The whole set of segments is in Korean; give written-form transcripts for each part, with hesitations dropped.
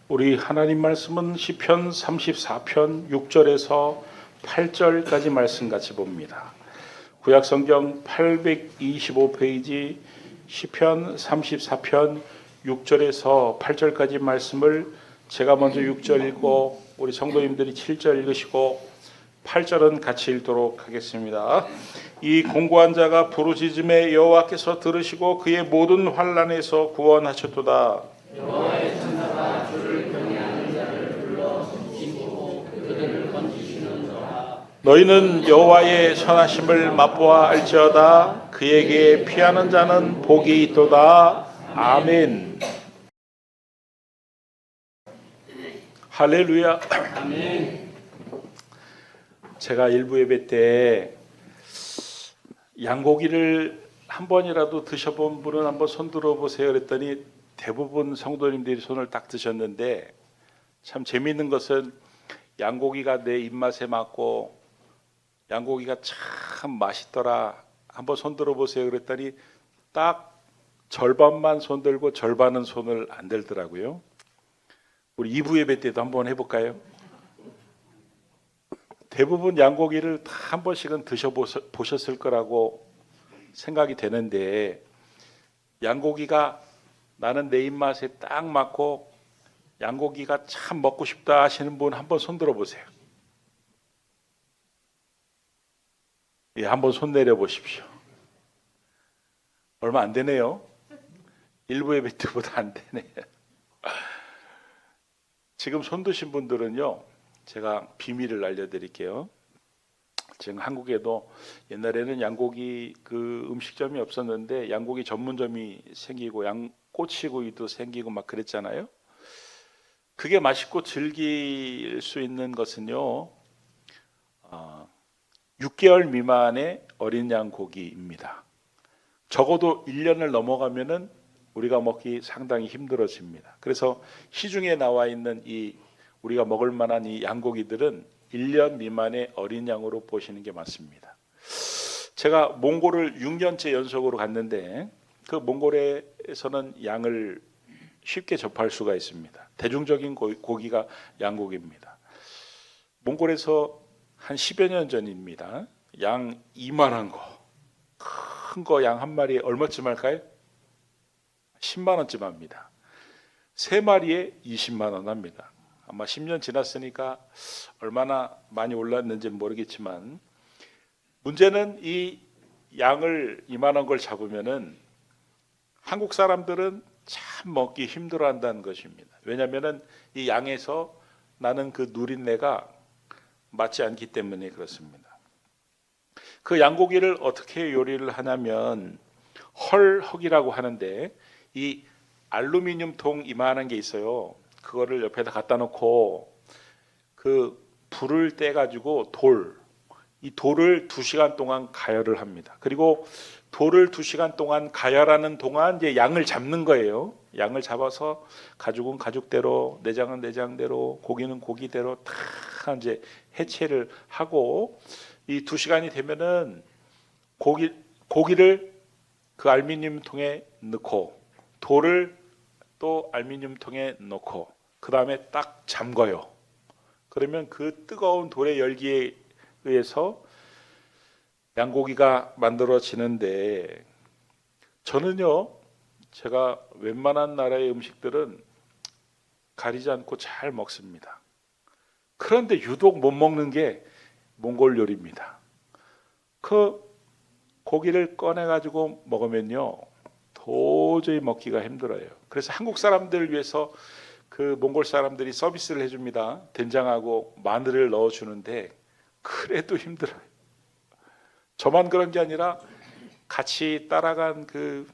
우리 하나님 말씀은 시편 34편 6절에서 8절까지 말씀 같이 봅니다. 구약성경 825페이지 시편 34편 6절에서 8절까지 말씀을 제가 먼저 6절 읽고 우리 성도님들이 7절 읽으시고 8절은 같이 읽도록 하겠습니다. 이 공고한 자가 부르짖음에 여호와께서 들으시고 그의 모든 환난에서 구원하셨도다. 여호와의 천사가 주를 경외하는 자를 불러 숨기고 그들을 건지시는도다. 너희는 여호와의 선하심을 맛보아 알지어다. 그에게 피하는 자는 복이 있도다. 아멘. 할렐루야. 아멘. 제가 일부 예배 때 양고기를 한 번이라도 드셔본 분은 한번 손 들어보세요 그랬더니 대부분 성도님들이 손을 딱 드셨는데, 참 재미있는 것은 양고기가 내 입맛에 맞고 양고기가 참 맛있더라, 한번 손 들어보세요 그랬더니 딱 절반만 손 들고 절반은 손을 안 들더라고요. 우리 2부 예배 때도 한번 해볼까요? 대부분 양고기를 다 한 번씩은 드셔보셨을 거라고 생각이 되는데, 양고기가 나는 내 입맛에 딱 맞고 양고기가 참 먹고 싶다 하시는 분 한번 손 들어보세요. 예, 한번 손 내려보십시오. 얼마 안 되네요. 일부 예배 때보다 안 되네요. 지금 손 드신 분들은요, 제가 비밀을 알려드릴게요. 지금 한국에도 옛날에는 양고기 그 음식점이 없었는데 양고기 전문점이 생기고 양꼬치구이도 생기고 막 그랬잖아요. 그게 맛있고 즐길 수 있는 것은요, 6개월 미만의 어린 양고기입니다. 적어도 1년을 넘어가면은 우리가 먹기 상당히 힘들어집니다. 그래서 시중에 나와 있는 이 우리가 먹을 만한 이 양고기들은 1년 미만의 어린 양으로 보시는 게 맞습니다. 제가 몽골을 6년째 연속으로 갔는데 그 몽골에서는 양을 쉽게 접할 수가 있습니다. 대중적인 고기가 양고기입니다. 몽골에서 한 10여 년 전입니다. 양 이만한 거, 큰 거 양 한 마리에 얼마쯤 할까요? 10만 원쯤 합니다. 3마리에 20만 원 합니다. 아마 10년 지났으니까 얼마나 많이 올랐는지는 모르겠지만, 문제는 이 양을 이만한 걸 잡으면은 한국 사람들은 참 먹기 힘들어한다는 것입니다. 왜냐하면은 이 양에서 나는 그 누린내가 맞지 않기 때문에 그렇습니다. 그 양고기를 어떻게 요리를 하냐면 헐헉이라고 하는데, 이 알루미늄 통 이만한 게 있어요. 그거를 옆에다 갖다 놓고 그 불을 떼 가지고 이 돌을 2시간 동안 가열을 합니다. 그리고 돌을 2시간 동안 가열하는 동안 이제 양을 잡는 거예요. 양을 잡아서 가죽은 가죽대로, 내장은 내장대로, 고기는 고기대로 다 이제 해체를 하고, 이 2시간이 되면은 고기를 그 알루미늄 통에 넣고 돌을 또 알루미늄 통에 넣고 그 다음에 딱 잠궈요. 그러면 그 뜨거운 돌의 열기에 의해서 양고기가 만들어지는데, 저는요, 제가 웬만한 나라의 음식들은 가리지 않고 잘 먹습니다. 그런데 유독 못 먹는 게 몽골 요리입니다. 그 고기를 꺼내 가지고 먹으면요, 도저히 먹기가 힘들어요. 그래서 한국 사람들을 위해서 그 몽골 사람들이 서비스를 해줍니다. 된장하고 마늘을 넣어주는데 그래도 힘들어요. 저만 그런 게 아니라 같이 따라간 그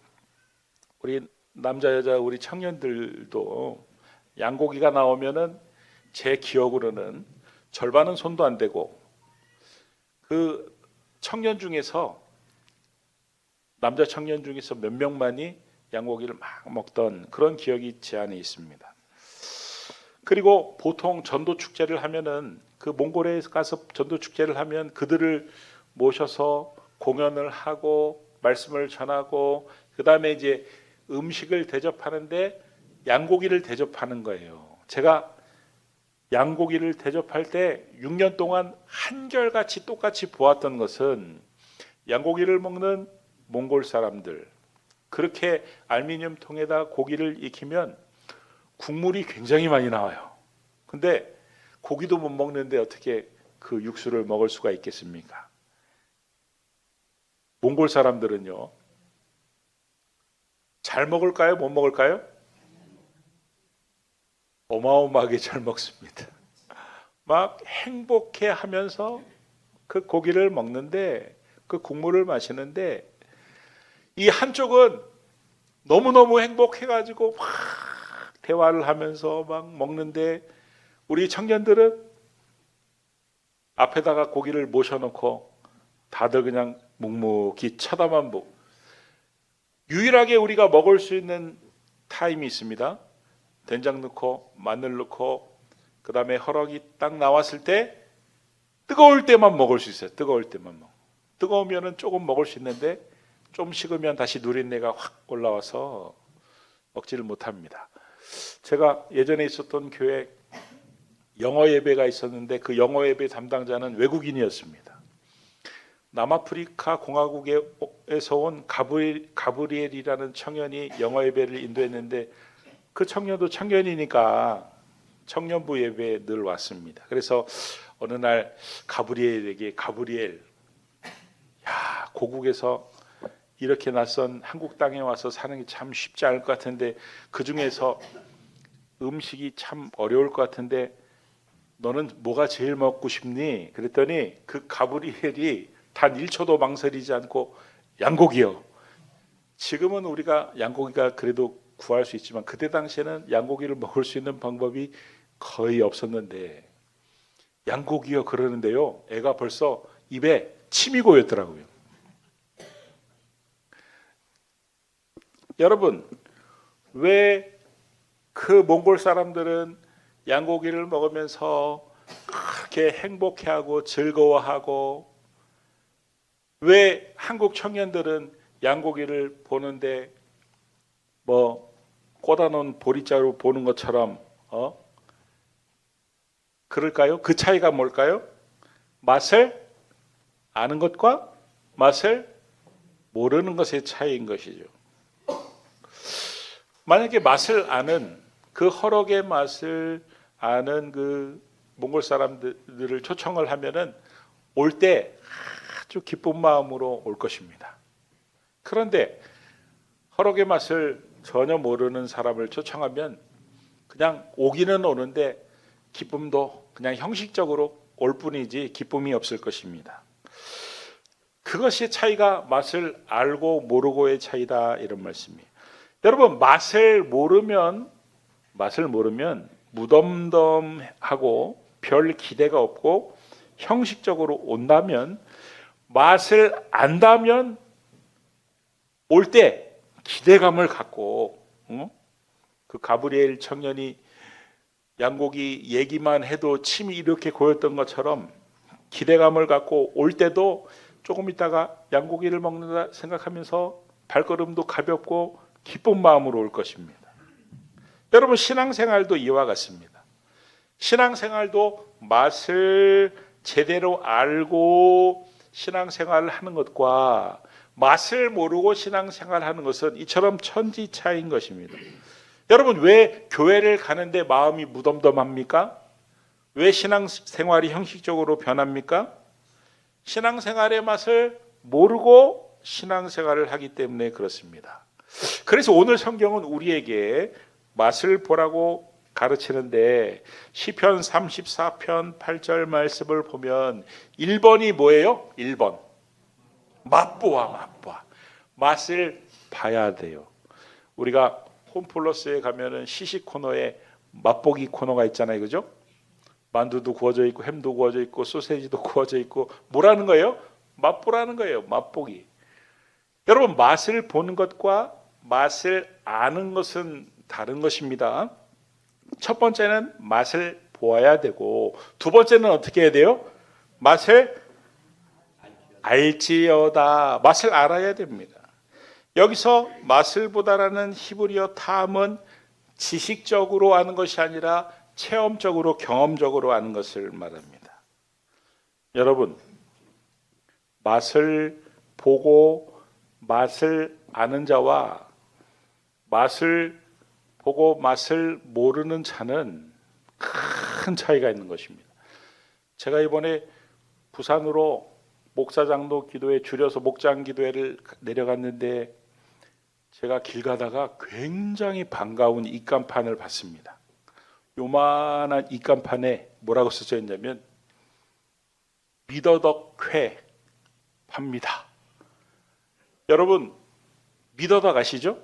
우리 남자 여자 우리 청년들도 양고기가 나오면은 제 기억으로는 절반은 손도 안 대고, 그 청년 중에서 남자 청년 중에서 몇 명만이 양고기를 막 먹던 그런 기억이 제 안에 있습니다. 그리고 보통 전도 축제를 하면은 그 몽골에 가서 전도 축제를 하면 그들을 모셔서 공연을 하고 말씀을 전하고 그 다음에 이제 음식을 대접하는데 양고기를 대접하는 거예요. 제가 양고기를 대접할 때 6년 동안 한결같이 똑같이 보았던 것은 양고기를 먹는 몽골 사람들, 그렇게 알루미늄 통에다 고기를 익히면 국물이 굉장히 많이 나와요. 근데 고기도 못 먹는데 어떻게 그 육수를 먹을 수가 있겠습니까? 몽골 사람들은요, 잘 먹을까요? 못 먹을까요? 어마어마하게 잘 먹습니다. 막 행복해 하면서 그 고기를 먹는데, 그 국물을 마시는데, 이 한쪽은 너무너무 행복해가지고 막 대화를 하면서 막 먹는데, 우리 청년들은 앞에다가 고기를 모셔놓고 다들 그냥 묵묵히 쳐다만 보고, 유일하게 우리가 먹을 수 있는 타임이 있습니다. 된장 넣고 마늘 넣고 그 다음에 허럭이 딱 나왔을 때 뜨거울 때만 먹을 수 있어요. 뜨거울 때만 먹어. 뜨거우면은 조금 먹을 수 있는데 좀 식으면 다시 누린내가 확 올라와서 먹지를 못합니다. 제가 예전에 있었던 교회 영어 예배가 있었는데 그 영어 예배 담당자는 외국인이었습니다. 남아프리카 공화국에서 온 가브리엘이라는 청년이 영어 예배를 인도했는데, 그 청년도 청년이니까 청년부 예배에 늘 왔습니다. 그래서 어느 날 가브리엘에게, 가브리엘, 야, 고국에서 이렇게 낯선 한국 땅에 와서 사는 게 참 쉽지 않을 것 같은데, 그 중에서 음식이 참 어려울 것 같은데 너는 뭐가 제일 먹고 싶니? 그랬더니 그 가브리엘이 단 1초도 망설이지 않고 양고기요. 지금은 우리가 양고기가 그래도 구할 수 있지만 그때 당시에는 양고기를 먹을 수 있는 방법이 거의 없었는데 양고기요 그러는데요, 애가 벌써 입에 침이 고였더라고요. 여러분, 왜 그 몽골 사람들은 양고기를 먹으면서 그렇게 행복해하고 즐거워하고, 왜 한국 청년들은 양고기를 보는데 뭐 꽂아놓은 보리자루 보는 것처럼 그럴까요? 그 차이가 뭘까요? 맛을 아는 것과 맛을 모르는 것의 차이인 것이죠. 만약에 맛을 아는, 그 허럭의 맛을 아는 그 몽골 사람들을 초청을 하면은 올 때 아주 기쁜 마음으로 올 것입니다. 그런데 허럭의 맛을 전혀 모르는 사람을 초청하면 그냥 오기는 오는데 기쁨도 그냥 형식적으로 올 뿐이지 기쁨이 없을 것입니다. 그것이 차이가 맛을 알고 모르고의 차이다, 이런 말씀이에요. 여러분, 맛을 모르면 무덤덤하고 별 기대가 없고 형식적으로 온다면, 맛을 안다면 올 때 기대감을 갖고, 그 가브리엘 청년이 양고기 얘기만 해도 침이 이렇게 고였던 것처럼 기대감을 갖고 올 때도 조금 있다가 양고기를 먹는다 생각하면서 발걸음도 가볍고 기쁜 마음으로 올 것입니다. 여러분, 신앙생활도 이와 같습니다. 신앙생활도 맛을 제대로 알고 신앙생활을 하는 것과 맛을 모르고 신앙생활을 하는 것은 이처럼 천지 차이인 것입니다. 여러분, 왜 교회를 가는데 마음이 무덤덤합니까? 왜 신앙생활이 형식적으로 변합니까? 신앙생활의 맛을 모르고 신앙생활을 하기 때문에 그렇습니다. 그래서 오늘 성경은 우리에게 맛을 보라고 가르치는데, 시편 34편 8절 말씀을 보면 1번이 뭐예요? 1번. 맛보아. 맛을 봐야 돼요. 우리가 홈플러스에 가면은 시식 코너에 맛보기 코너가 있잖아요. 그죠? 만두도 구워져 있고 햄도 구워져 있고 소세지도 구워져 있고, 뭐라는 거예요? 맛보라는 거예요. 맛보기. 여러분, 맛을 보는 것과 맛을 아는 것은 다른 것입니다. 첫 번째는 맛을 보아야 되고, 두 번째는 어떻게 해야 돼요? 맛을 알지어다. 맛을 알아야 됩니다. 여기서 맛을 보다라는 히브리어 탐은 지식적으로 아는 것이 아니라 체험적으로 경험적으로 아는 것을 말합니다. 여러분, 맛을 보고 맛을 아는 자와 맛을 보고 맛을 모르는 자는 큰 차이가 있는 것입니다. 제가 이번에 부산으로 목사장로 기도회 줄여서 목장 기도회를 내려갔는데 제가 길 가다가 굉장히 반가운 입간판을 봤습니다. 요만한 입간판에 뭐라고 써져 있냐면 미더덕회 팝니다. 여러분, 미더덕 아시죠?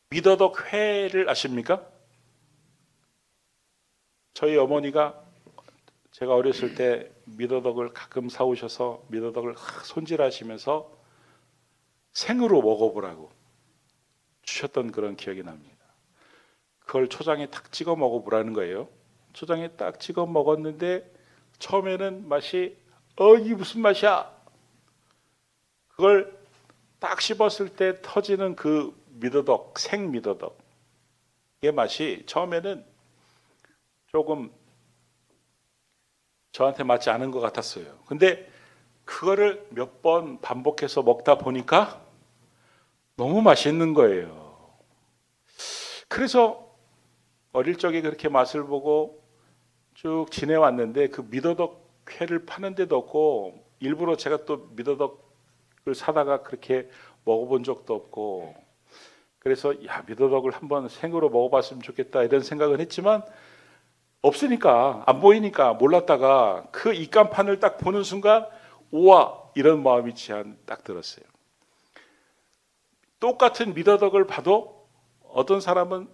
미더덕회를 아십니까? 저희 어머니가 제가 어렸을 때 미더덕을 가끔 사오셔서 미더덕을 손질하시면서 생으로 먹어보라고 주셨던 그런 기억이 납니다. 그걸 초장에 딱 찍어 먹어보라는 거예요. 초장에 딱 찍어 먹었는데 처음에는 맛이 이게 무슨 맛이야? 그걸 딱 씹었을 때 터지는 그 미더덕, 생 미더덕의 맛이 처음에는 조금 저한테 맞지 않은 것 같았어요. 근데 그거를 몇 번 반복해서 먹다 보니까 너무 맛있는 거예요. 그래서 어릴 적에 그렇게 맛을 보고 쭉 지내왔는데 그 미더덕 회를 파는 데도 없고 일부러 제가 또 미더덕을 사다가 그렇게 먹어본 적도 없고 그래서 미더덕을 한번 생으로 먹어봤으면 좋겠다 이런 생각은 했지만 없으니까 안 보이니까 몰랐다가 그 입간판을 딱 보는 순간 우와 이런 마음이 딱 들었어요. 똑같은 미더덕을 봐도 어떤 사람은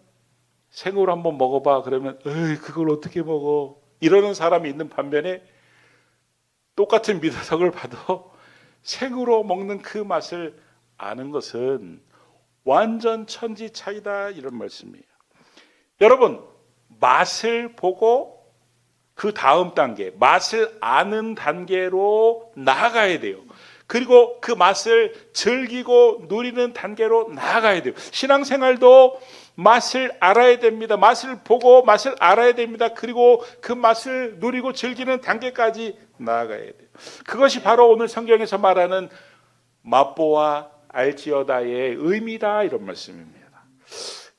생으로 한번 먹어봐 그러면 에이 그걸 어떻게 먹어 이러는 사람이 있는 반면에 똑같은 미더덕을 봐도 생으로 먹는 그 맛을 아는 것은 완전 천지 차이다 이런 말씀이에요. 여러분 맛을 보고 그 다음 단계 맛을 아는 단계로 나아가야 돼요. 그리고 그 맛을 즐기고 누리는 단계로 나아가야 돼요. 신앙생활도 맛을 알아야 됩니다. 맛을 보고 맛을 알아야 됩니다. 그리고 그 맛을 누리고 즐기는 단계까지 나아가야 돼요. 그것이 바로 오늘 성경에서 말하는 맛보아 알지어다의 의미다 이런 말씀입니다.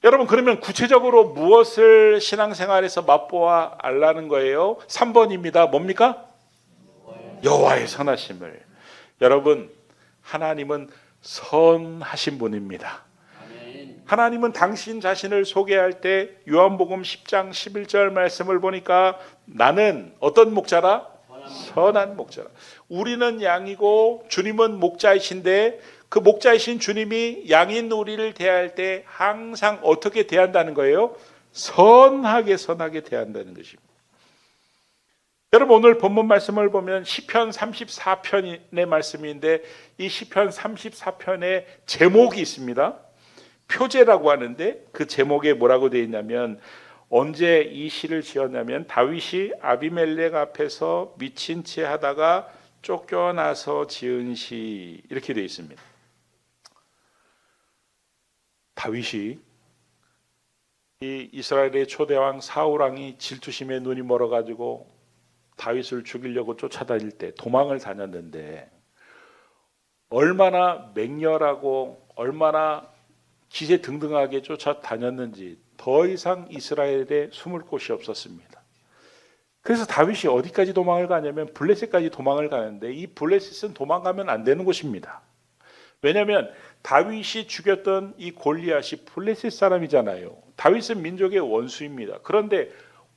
여러분 그러면 구체적으로 무엇을 신앙생활에서 맛보아 알라는 거예요? 3번입니다. 뭡니까? 여호와의 선하심을. 여러분 하나님은 선하신 분입니다. 하나님은 당신 자신을 소개할 때 요한복음 10장 11절 말씀을 보니까 나는 어떤 목자라? 선한 목자라. 우리는 양이고 주님은 목자이신데 그 목자이신 주님이 양인 우리를 대할 때 항상 어떻게 대한다는 거예요? 선하게 대한다는 것입니다. 여러분 오늘 본문 말씀을 보면 시편 34편의 말씀인데 이 시편 34편에 제목이 있습니다. 표제라고 하는데 그 제목에 뭐라고 되어 있냐면 언제 이 시를 지었냐면 다윗이 아비멜렉 앞에서 미친 채 하다가 쫓겨나서 지은 시 이렇게 되어 있습니다. 다윗이 이 이스라엘의 초대왕 사울왕이 질투심에 눈이 멀어가지고 다윗을 죽이려고 쫓아다닐 때 도망을 다녔는데 얼마나 맹렬하고 얼마나 기세등등하게 쫓아다녔는지 더 이상 이스라엘에 숨을 곳이 없었습니다. 그래서 다윗이 어디까지 도망을 가냐면 블레셋까지 도망을 가는데 이 블레셋은 도망가면 안 되는 곳입니다. 왜냐하면 다윗이 죽였던 이 골리앗이 블레셋 사람이잖아요. 다윗은 민족의 원수입니다. 그런데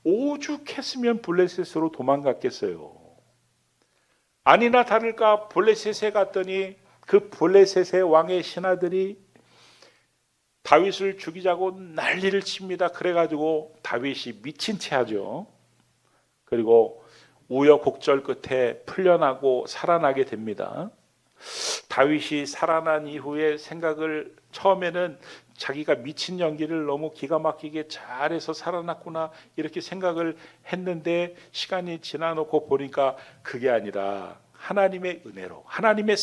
오죽했으면 블레셋으로 도망갔겠어요. 아니나 다를까 블레셋에 갔더니 그 블레셋의 왕의 신하들이 다윗을 죽이자고 난리를 칩니다. 그래가지고 다윗이 미친 채 하죠. 그리고 우여곡절 끝에 풀려나고 살아나게 됩니다. 다윗이 살아난 이후에 생각을 처음에는 자기가 미친 연기를 너무 기가 막히게 잘해서 살아났구나 이렇게 생각을 했는데 시간이 지나놓고 보니까 그게 아니라 하나님의 은혜로 하나님의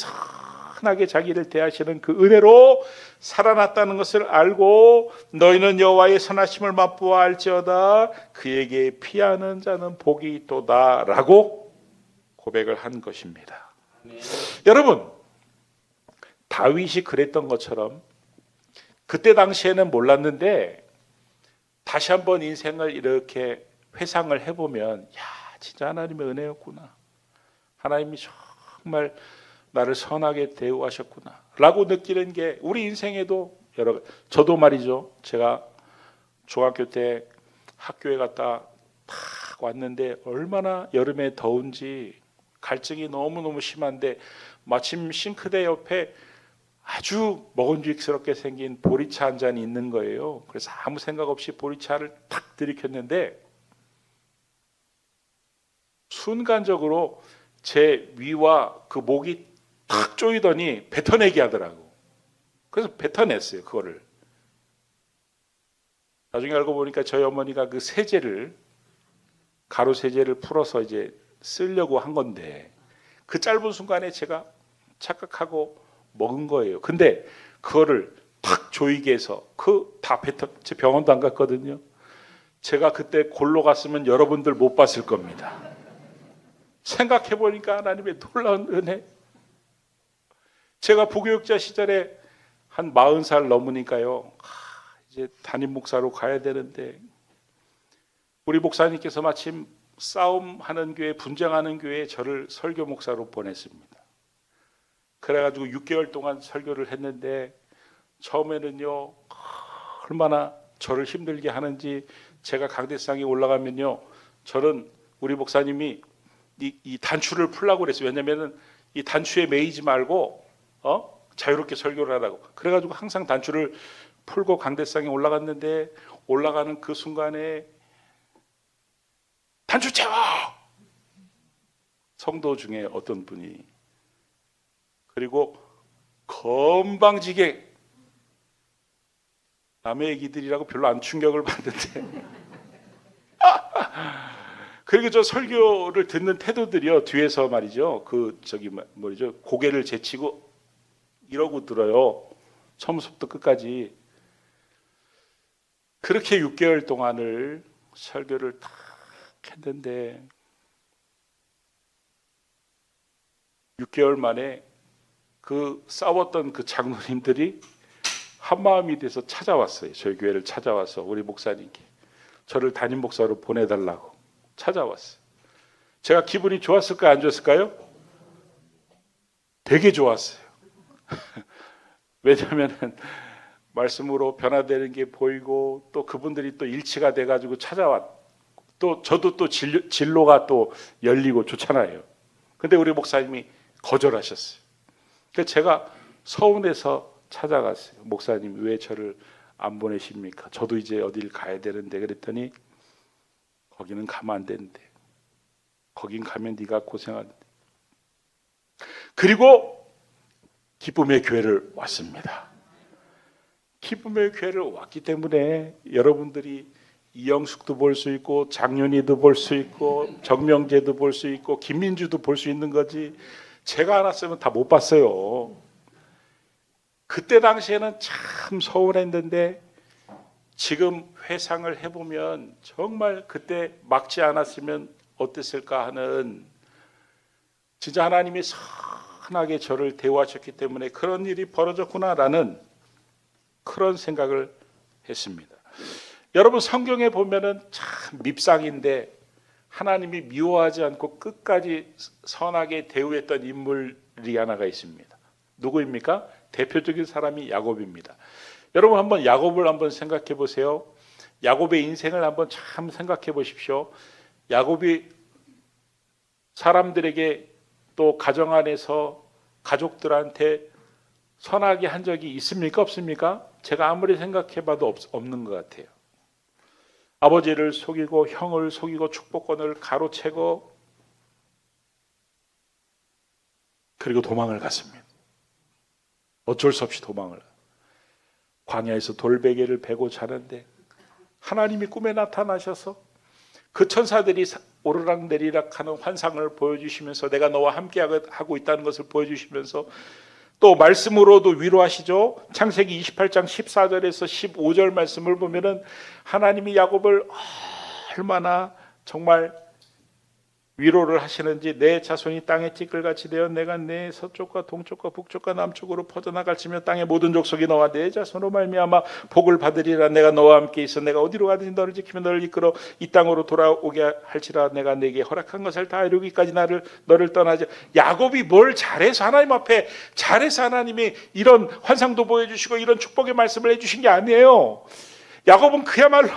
선하게 자기를 대하시는 그 은혜로 살아났다는 것을 알고 너희는 여호와의 선하심을 맛보아 알지어다 그에게 피하는 자는 복이 있도다라고 고백을 한 것입니다. 여러분, 다윗이 그랬던 것처럼 그때 당시에는 몰랐는데 다시 한번 인생을 이렇게 회상을 해보면 야, 진짜 하나님의 은혜였구나. 하나님이 정말 나를 선하게 대우하셨구나 라고 느끼는 게 우리 인생에도 저도 말이죠. 제가 중학교 때 학교에 갔다 딱 왔는데 얼마나 여름에 더운지 갈증이 너무너무 심한데 마침 싱크대 옆에 아주 먹음직스럽게 생긴 보리차 한 잔이 있는 거예요. 그래서 아무 생각 없이 보리차를 탁 들이켰는데 순간적으로 제 위와 그 목이 탁 조이더니 뱉어내게 하더라고. 그래서 뱉어냈어요, 그거를. 나중에 알고 보니까 저희 어머니가 그 세제를, 가루 세제를 풀어서 이제 쓰려고 한 건데 그 짧은 순간에 제가 착각하고 먹은 거예요. 근데 그거를 탁 조이게 해서 다 뱉어, 제 병원도 안 갔거든요. 제가 그때 골로 갔으면 여러분들 못 봤을 겁니다. 생각해 보니까 하나님의 놀라운 은혜. 제가 부교육자 시절에 한 40살 넘으니까요. 이제 담임 목사로 가야 되는데 우리 목사님께서 마침 싸움하는 교회, 분쟁하는 교회에 저를 설교 목사로 보냈습니다. 그래가지고 6개월 동안 설교를 했는데 처음에는요 얼마나 저를 힘들게 하는지 제가 강대상에 올라가면요 저는 우리 목사님이 이 단추를 풀라고 그랬어요. 왜냐면은 이 단추에 매이지 말고 자유롭게 설교를 하라고. 그래가지고 항상 단추를 풀고 강대상에 올라갔는데 올라가는 그 순간에 단추 채워! 성도 중에 어떤 분이 그리고 건방지게 남의 얘기들이라고 별로 안 충격을 받는데 그리고 저 설교를 듣는 태도들이요 뒤에서 말이죠 뭐죠 고개를 제치고 이러고 들어요. 처음부터 끝까지. 그렇게 6개월 동안을 설교를 딱 했는데 6개월 만에 그 싸웠던 그 장로님들이 한마음이 돼서 찾아왔어요. 저희 교회를 찾아와서 우리 목사님께 저를 담임 목사로 보내달라고 찾아왔어요. 제가 기분이 좋았을까요? 안 좋았을까요? 되게 좋았어요. 왜냐하면 말씀으로 변화되는 게 보이고 또 그분들이 또 일치가 돼가지고 찾아왔. 또 저도 또 진로가 또 열리고 좋잖아요. 근데 우리 목사님이 거절하셨어요. 그래서 제가 서운해서 찾아갔어요. 목사님 왜 저를 안 보내십니까? 저도 이제 어딜 가야 되는데 그랬더니 거기는 가면 안 되는데 거긴 가면 네가 고생하는데. 그리고 기쁨의 교회를 왔습니다. 기쁨의 교회를 왔기 때문에 여러분들이 이영숙도 볼 수 있고 장윤희도 볼 수 있고 정명재도 볼 수 있고 김민주도 볼 수 있는 거지 제가 안 왔으면 다 못 봤어요. 그때 당시에는 참 서운했는데 지금 회상을 해보면 정말 그때 막지 않았으면 어땠을까 하는 진짜 하나님이 선하게 저를 대우하셨기 때문에 그런 일이 벌어졌구나라는 그런 생각을 했습니다. 여러분 성경에 보면은 참 밉상인데 하나님이 미워하지 않고 끝까지 선하게 대우했던 인물이 하나가 있습니다. 누구입니까? 대표적인 사람이 야곱입니다. 여러분 한번 야곱을 한번 생각해 보세요. 야곱의 인생을 한번 참 생각해 보십시오. 야곱이 사람들에게 또 가정 안에서 가족들한테 선하게 한 적이 있습니까? 없습니까? 제가 아무리 생각해 봐도 없는 것 같아요. 아버지를 속이고 형을 속이고 축복권을 가로채고 그리고 도망을 갔습니다. 어쩔 수 없이 도망을. 광야에서 돌베개를 베고 자는데 하나님이 꿈에 나타나셔서 그 천사들이 오르락 내리락 하는 환상을 보여주시면서 내가 너와 함께 하고 있다는 것을 보여주시면서 또 말씀으로도 위로하시죠. 창세기 28장 14절에서 15절 말씀을 보면은 하나님이 야곱을 얼마나 정말 위로를 하시는지, 내 자손이 땅의 띠끌같이 되어 내가 내 서쪽과 동쪽과 북쪽과 남쪽으로 퍼져나갈지며 땅의 모든 족속이 너와 내 자손으로 말미암아 복을 받으리라. 내가 너와 함께 있어 내가 어디로 가든지 너를 지키며 너를 이끌어 이 땅으로 돌아오게 할지라. 내가 내게 허락한 것을 다 이루기까지 너를 떠나지. 야곱이 뭘 잘해서 하나님 앞에 잘해서 하나님이 이런 환상도 보여주시고 이런 축복의 말씀을 해주신 게 아니에요. 야곱은 그야말로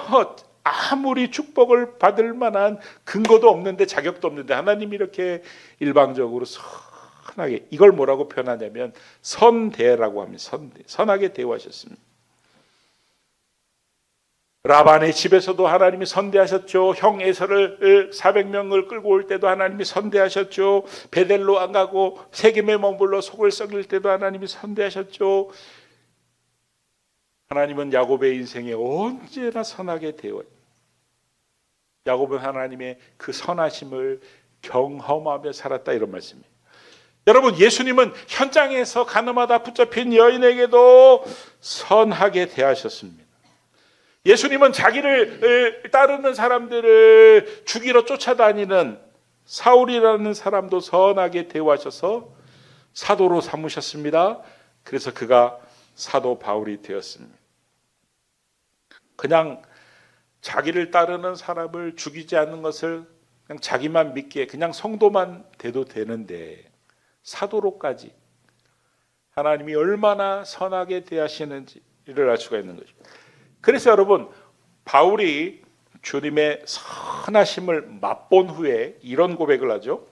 아무리 축복을 받을 만한 근거도 없는데, 자격도 없는데 하나님이 이렇게 일방적으로 선하게, 이걸 뭐라고 표현하냐면 선대라고 합니다. 선하게 대우하셨습니다. 라반의 집에서도 하나님이 선대하셨죠. 형 에서를 400명을 끌고 올 때도 하나님이 선대하셨죠. 베델로 안 가고 세겜에 머물러 속을 썩일 때도 하나님이 선대하셨죠. 하나님은 야곱의 인생에 언제나 선하게 대우해요. 야곱은 하나님의 그 선하심을 경험하며 살았다, 이런 말씀이에요. 여러분, 예수님은 현장에서 가늠하다 붙잡힌 여인에게도 선하게 대하셨습니다. 예수님은 자기를 따르는 사람들을 죽이러 쫓아다니는 사울이라는 사람도 선하게 대우하셔서 사도로 삼으셨습니다. 그래서 그가 사도 바울이 되었습니다. 그냥 자기를 따르는 사람을 죽이지 않는 것을 그냥 자기만 믿기에 그냥 성도만 돼도 되는데, 사도로까지 하나님이 얼마나 선하게 대하시는지를 알 수가 있는 것입니다. 그래서 여러분, 바울이 주님의 선하심을 맛본 후에 이런 고백을 하죠.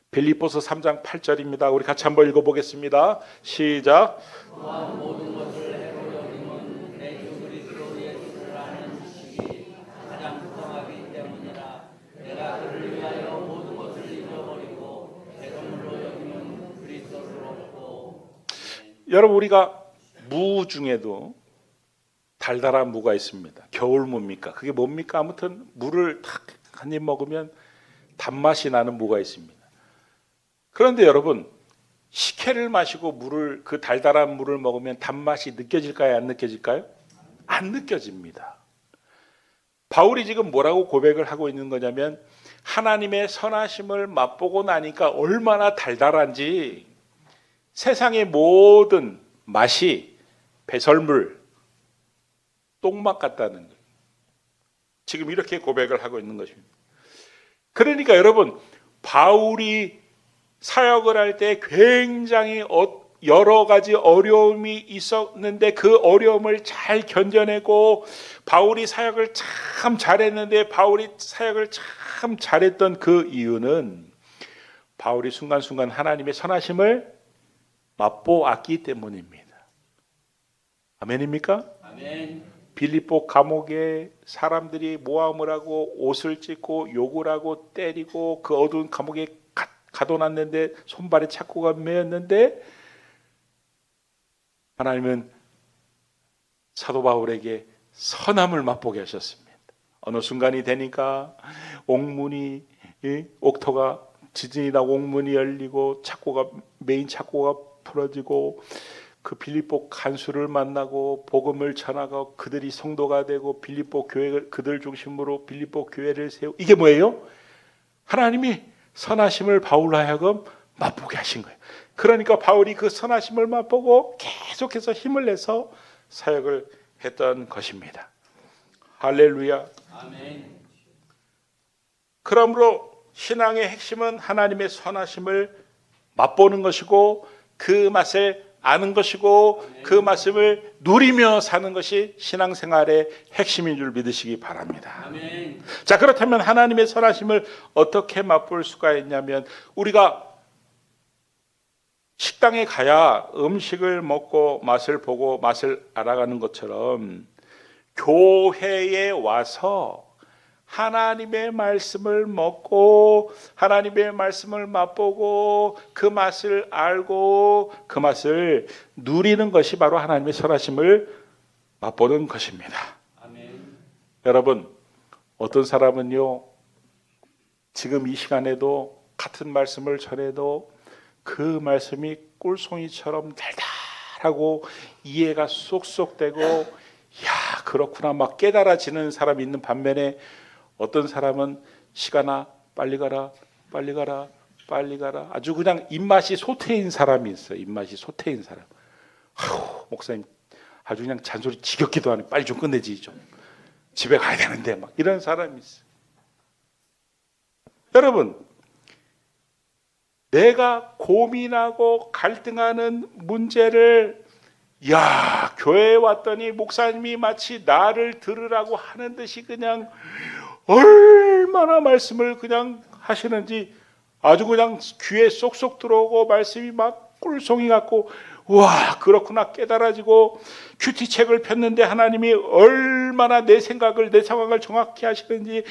빌립보서 3장 8절입니다. 우리 같이 한번 읽어보겠습니다. 시작. 모든 것을 해로 여김은 내 주 그리스도 예수를 아는 지식이 가장 풍성하기 때문이라. 내가 그를 위하여 모든 것을 잊어버리고 대성물로 여김은 그리스도를 얻고. 여러분, 우리가 무 중에도 달달한 무가 있습니다. 겨울무입니까? 그게 뭡니까? 아무튼 무를 탁 한 입 먹으면 단맛이 나는 무가 있습니다. 그런데 여러분, 식혜를 마시고 그 달달한 물을 먹으면 단맛이 느껴질까요? 안 느껴질까요? 안 느껴집니다. 바울이 지금 뭐라고 고백을 하고 있는 거냐면, 하나님의 선하심을 맛보고 나니까 얼마나 달달한지 세상의 모든 맛이 배설물, 똥맛 같다는 거예요. 지금 이렇게 고백을 하고 있는 것입니다. 그러니까 여러분, 바울이 사역을 할 때 굉장히 여러 가지 어려움이 있었는데 그 어려움을 잘 견뎌내고, 바울이 사역을 참 잘했는데 바울이 사역을 참 잘했던 그 이유는 바울이 순간순간 하나님의 선하심을 맛보았기 때문입니다. 아멘입니까? 아멘. 빌립보 감옥에 사람들이 모함을 하고 옷을 찢고 욕을 하고 때리고 그 어두운 감옥에 가둬놨는데 손발에 착고가 매였는데, 하나님은 사도 바울에게 선함을 맛보게 하셨습니다. 어느 순간이 되니까 옥문이, 옥토가 지진이 나고 옥문이 열리고 메인 착고가 풀어지고, 그 빌립보 간수를 만나고 복음을 전하고 그들이 성도가 되고 빌립보 교회, 그들 중심으로 빌립보 교회를 세우고, 이게 뭐예요? 하나님이 선하심을 바울로 하여금 맛보게 하신 거예요. 그러니까 바울이 그 선하심을 맛보고 계속해서 힘을 내서 사역을 했던 것입니다. 할렐루야. 아멘. 그러므로 신앙의 핵심은 하나님의 선하심을 맛보는 것이고, 그 맛을 아는 것이고, 그 말씀을 누리며 사는 것이 신앙생활의 핵심인 줄 믿으시기 바랍니다. 아멘. 자, 그렇다면 하나님의 선하심을 어떻게 맛볼 수가 있냐면, 우리가 식당에 가야 음식을 먹고 맛을 보고 맛을 알아가는 것처럼 교회에 와서 하나님의 말씀을 먹고 하나님의 말씀을 맛보고 그 맛을 알고 그 맛을 누리는 것이 바로 하나님의 선하심을 맛보는 것입니다. 아멘. 여러분, 어떤 사람은요, 지금 이 시간에도 같은 말씀을 전해도 그 말씀이 꿀송이처럼 달달하고 이해가 쏙쏙 되고, 야 그렇구나 막 깨달아지는 사람이 있는 반면에 어떤 사람은 시간아 빨리 가라 빨리 가라 빨리 가라, 아주 그냥 입맛이 소태인 사람이 있어요. 입맛이 소태인 사람. 아우 목사님 아주 그냥 잔소리 지겹기도 하네, 빨리 좀 끝내지, 좀 집에 가야 되는데, 막 이런 사람이 있어요. 여러분, 내가 고민하고 갈등하는 문제를, 야 교회에 왔더니 목사님이 마치 나를 들으라고 하는 듯이 그냥 얼마나 말씀을 그냥 하시는지, 아주 그냥 귀에 쏙쏙 들어오고 말씀이 막 꿀송이 같고, 와 그렇구나 깨달아지고, 큐티책을 폈는데 하나님이 얼마나 내 생각을 내 상황을 정확히 하시는지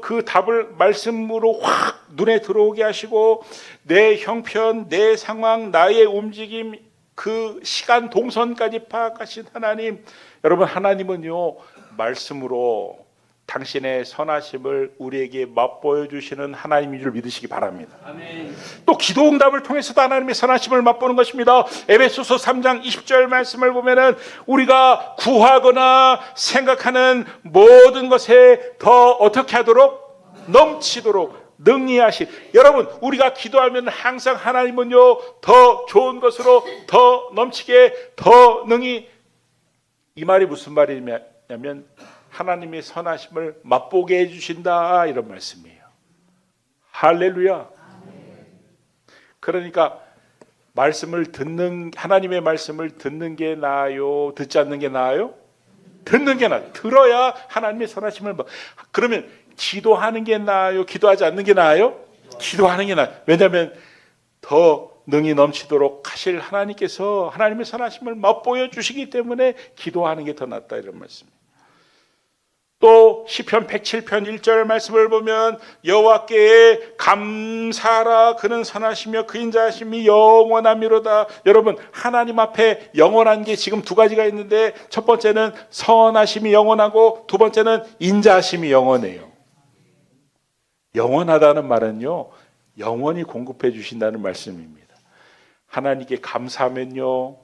그 답을 말씀으로 확 눈에 들어오게 하시고, 내 형편, 내 상황, 나의 움직임, 그 시간 동선까지 파악하신 하나님. 여러분, 하나님은요 말씀으로 당신의 선하심을 우리에게 맛보여 주시는 하나님인 줄 믿으시기 바랍니다. 아멘. 또 기도 응답을 통해서도 하나님의 선하심을 맛보는 것입니다. 에베소서 3장 20절 말씀을 보면은 우리가 구하거나 생각하는 모든 것에 더 어떻게 하도록? 넘치도록 능히 하시. 여러분, 우리가 기도하면 항상 하나님은요 더 좋은 것으로 더 넘치게 더 능히. 이 말이 무슨 말이냐면 하나님의 선하심을 맛보게 해주신다, 이런 말씀이에요. 할렐루야. 그러니까 말씀을 듣는, 하나님의 말씀을 듣는 게 나아요, 듣지 않는 게 나아요? 듣는 게 나아요. 들어야 하나님의 선하심을. 그러면 기도하는 게 나아요, 기도하지 않는 게 나아요? 기도하는 게 나아요. 왜냐하면 더 능히 넘치도록 하실 하나님께서 하나님의 선하심을 맛보여 주시기 때문에 기도하는 게 더 낫다, 이런 말씀이에요. 또 시편 107편 1절 말씀을 보면 여호와께 감사하라, 그는 선하시며 그 인자하심이 영원하미로다. 여러분, 하나님 앞에 영원한 게 지금 두 가지가 있는데, 첫 번째는 선하심이 영원하고 두 번째는 인자하심이 영원해요. 영원하다는 말은요 영원히 공급해 주신다는 말씀입니다. 하나님께 감사하면요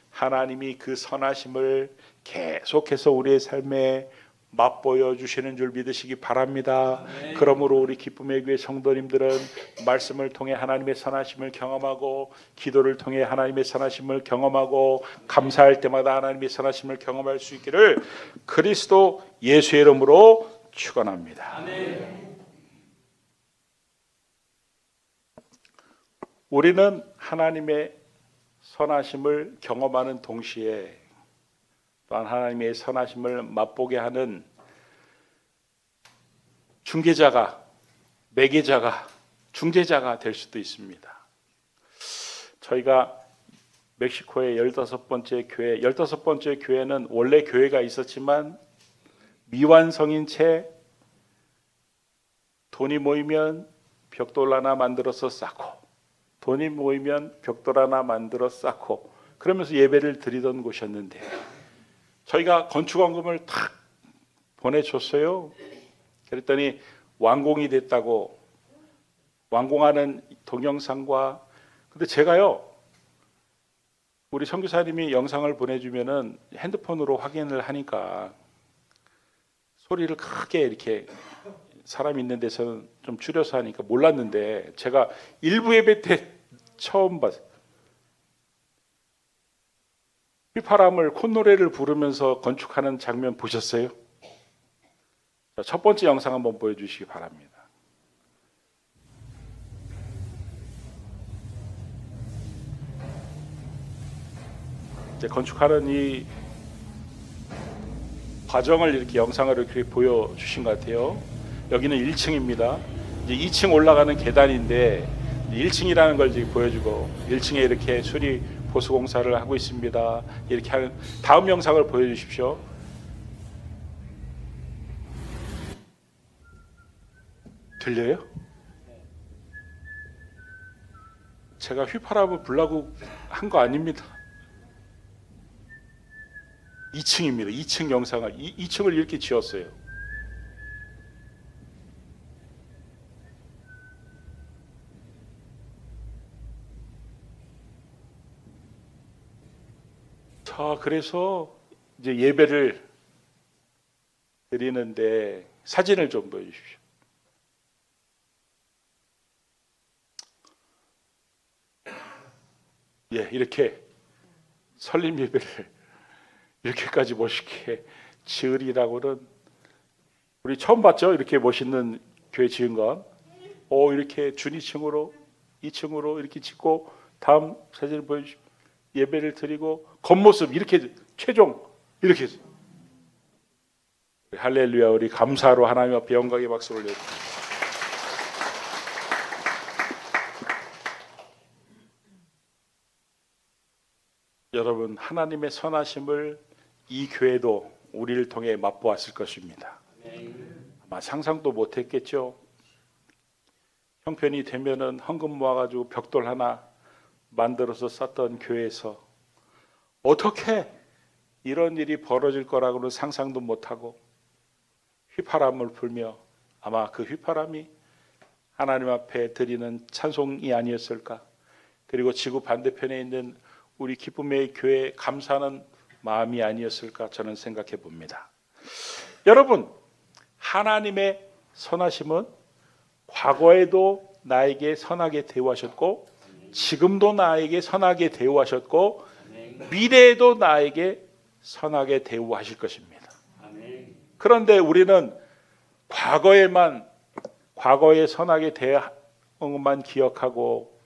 하나님이 그 선하심을 계속해서 우리의 삶에 맛보여 주시는 줄 믿으시기 바랍니다. 네. 그러므로 우리 기쁨의 교회 성도님들은 말씀을 통해 하나님의 선하심을 경험하고, 기도를 통해 하나님의 선하심을 경험하고, 감사할 때마다 하나님의 선하심을 경험할 수 있기를 그리스도 예수의 이름으로 축원합니다. 아멘. 우리는 하나님의 선하심을 경험하는 동시에 또한 하나님의 선하심을 맛보게 하는 중개자가, 매개자가, 중재자가 될 수도 있습니다. 저희가 멕시코의 15번째 교회, 15번째 교회는 원래 교회가 있었지만 미완성인 채 돈이 모이면 벽돌 하나 만들어서 쌓고, 돈이 모이면 벽돌 하나 만들어 쌓고, 그러면서 예배를 드리던 곳이었는데, 저희가 건축원금을 탁 보내줬어요. 그랬더니 완공이 됐다고, 완공하는 동영상과, 근데 제가요 우리 선교사님이 영상을 보내주면은 핸드폰으로 확인을 하니까 소리를 크게 이렇게 사람 있는 데서는 좀 줄여서 하니까 몰랐는데, 제가 일부 예배 때 처음 봤어요. 휘파람을, 콧노래를 부르면서 건축하는 장면 보셨어요? 자, 첫 번째 영상 한번 보여주시기 바랍니다. 이제 건축하는 이 과정을 이렇게 영상으로 이렇게 보여주신 것 같아요. 여기는 1층입니다. 이제 2층 올라가는 계단인데 1층이라는 걸 지금 보여주고, 1층에 이렇게 수리 보수 공사를 하고 있습니다. 이렇게 하는, 다음 영상을 보여주십시오. 들려요? 제가 휘파람을 불라고 한 거 아닙니다. 2층입니다. 2층 영상을 2층을 이렇게 지었어요. 자, 그래서 이제 예배를 드리는데 사진을 좀 보여주십시오. 예, 이렇게 설립 예배를 이렇게까지 멋있게 지으리라고는 우리 처음 봤죠? 이렇게 멋있는 교회 지은 건. 이렇게 준 2층으로 2층으로 이렇게 짓고 다음 사진을 보여주십시오. 예배를 드리고 겉모습 이렇게 최종 이렇게 할렐루야. 우리 감사로 하나님 앞에 영광의 박수를 올려드립니다. 여러분, 하나님의 선하심을 이 교회도 우리를 통해 맛보았을 것입니다. 아마 상상도 못했겠죠. 형편이 되면은 헌금 모아가지고 벽돌 하나 만들어서 썼던 교회에서 어떻게 이런 일이 벌어질 거라고는 상상도 못하고 휘파람을 불며 아마 그 휘파람이 하나님 앞에 드리는 찬송이 아니었을까. 그리고 지구 반대편에 있는 우리 기쁨의 교회에 감사하는 마음이 아니었을까 저는 생각해 봅니다. 여러분, 하나님의 선하심은 과거에도 나에게 선하게 대우하셨고 지금도 나에게 선하게 대우하셨고 미래에도 나에게 선하게 대우하실 것입니다. 그런데 우리는 과거에 선하게 대한 것만 기억하고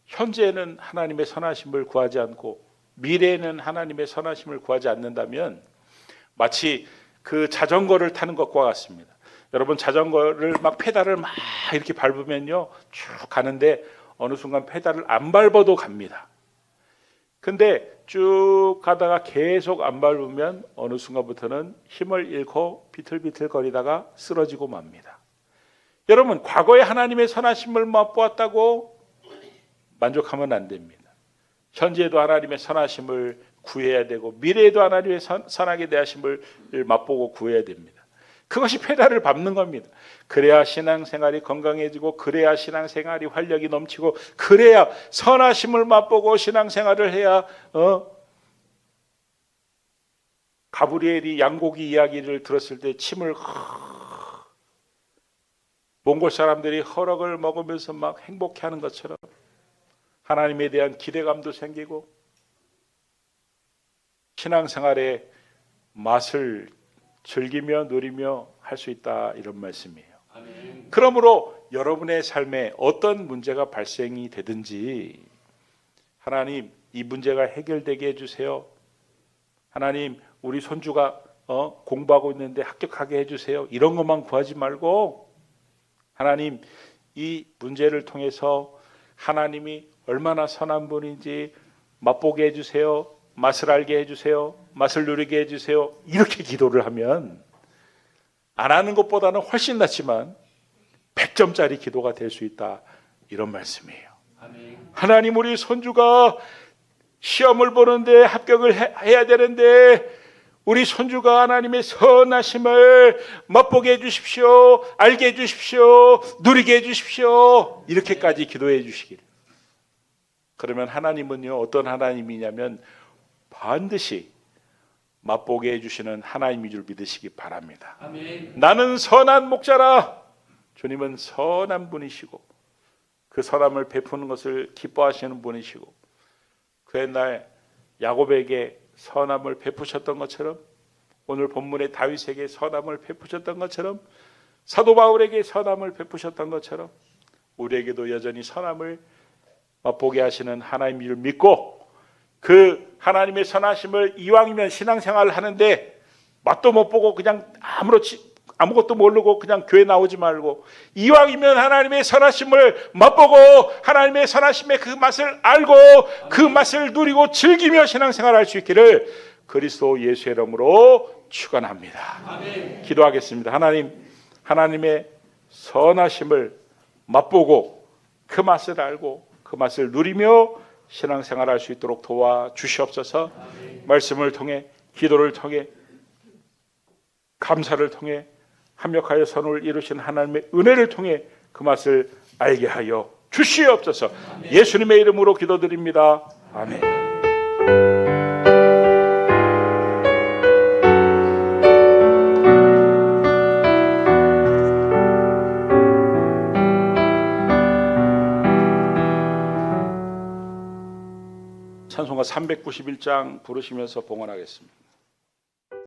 현재는 하나님의 선하심을 구하지 않고 미래에는 하나님의 선하심을 구하지 않는다면 마치 그 자전거를 타는 것과 같습니다. 여러분, 자전거를 막 페달을 막 이렇게 밟으면요 쭉 가는데 어느 순간 페달을 안 밟아도 갑니다. 근데 쭉 가다가 계속 안 밟으면 어느 순간부터는 힘을 잃고 비틀비틀 거리다가 쓰러지고 맙니다. 여러분, 과거에 하나님의 선하심을 맛보았다고 만족하면 안 됩니다. 현재에도 하나님의 선하심을 구해야 되고 미래에도 하나님의 선하게 대하심을 맛보고 구해야 됩니다. 그것이 페달을 밟는 겁니다. 그래야 신앙생활이 건강해지고 그래야 신앙생활이 활력이 넘치고 그래야 선하심을 맛보고 신앙생활을 해야 가브리엘이 양고기 이야기를 들었을 때 침을 몽골 사람들이 허럭을 먹으면서 막 행복해하는 것처럼 하나님에 대한 기대감도 생기고 신앙생활의 맛을 즐기며 누리며 할 수 있다, 이런 말씀이에요. 아멘. 그러므로 여러분의 삶에 어떤 문제가 발생이 되든지 하나님, 이 문제가 해결되게 해주세요. 하나님, 우리 손주가 공부하고 있는데 합격하게 해주세요. 이런 것만 구하지 말고 하나님, 이 문제를 통해서 하나님이 얼마나 선한 분인지 맛보게 해주세요. 맛을 알게 해주세요. 맛을 누리게 해주세요. 이렇게 기도를 하면 안 하는 것보다는 훨씬 낫지만 100점짜리 기도가 될 수 있다, 이런 말씀이에요. 아멘. 하나님, 우리 손주가 시험을 보는데 합격을 해야 되는데 우리 손주가 하나님의 선하심을 맛보게 해주십시오. 알게 해주십시오. 누리게 해주십시오. 이렇게까지 기도해 주시기를. 그러면 하나님은요, 어떤 하나님이냐면 반드시 맛보게 해주시는 하나님인 줄 믿으시기 바랍니다. 아멘. 나는 선한 목자라. 주님은 선한 분이시고 그 선함을 베푸는 것을 기뻐하시는 분이시고 그 옛날 야곱에게 선함을 베푸셨던 것처럼 오늘 본문의 다윗에게 선함을 베푸셨던 것처럼 사도 바울에게 선함을 베푸셨던 것처럼 우리에게도 여전히 선함을 맛보게 하시는 하나님인 줄 믿고 그 하나님의 선하심을 이왕이면 신앙생활을 하는데 맛도 못 보고 그냥 아무것도 모르고 그냥 교회 나오지 말고 이왕이면 하나님의 선하심을 맛보고 하나님의 선하심의 그 맛을 알고 그 맛을 누리고 즐기며 신앙생활을 할 수 있기를 그리스도 예수의 이름으로 축원합니다. 아멘. 기도하겠습니다. 하나님의 선하심을 맛보고 그 맛을 알고 그 맛을 누리며 신앙생활할 수 있도록 도와주시옵소서. 아멘. 말씀을 통해 기도를 통해 감사를 통해 합력하여 선을 이루신 하나님의 은혜를 통해 그 맛을 알게 하여 주시옵소서. 아멘. 예수님의 이름으로 기도드립니다. 아멘. 찬송가 391장 부르시면서 봉헌하겠습니다.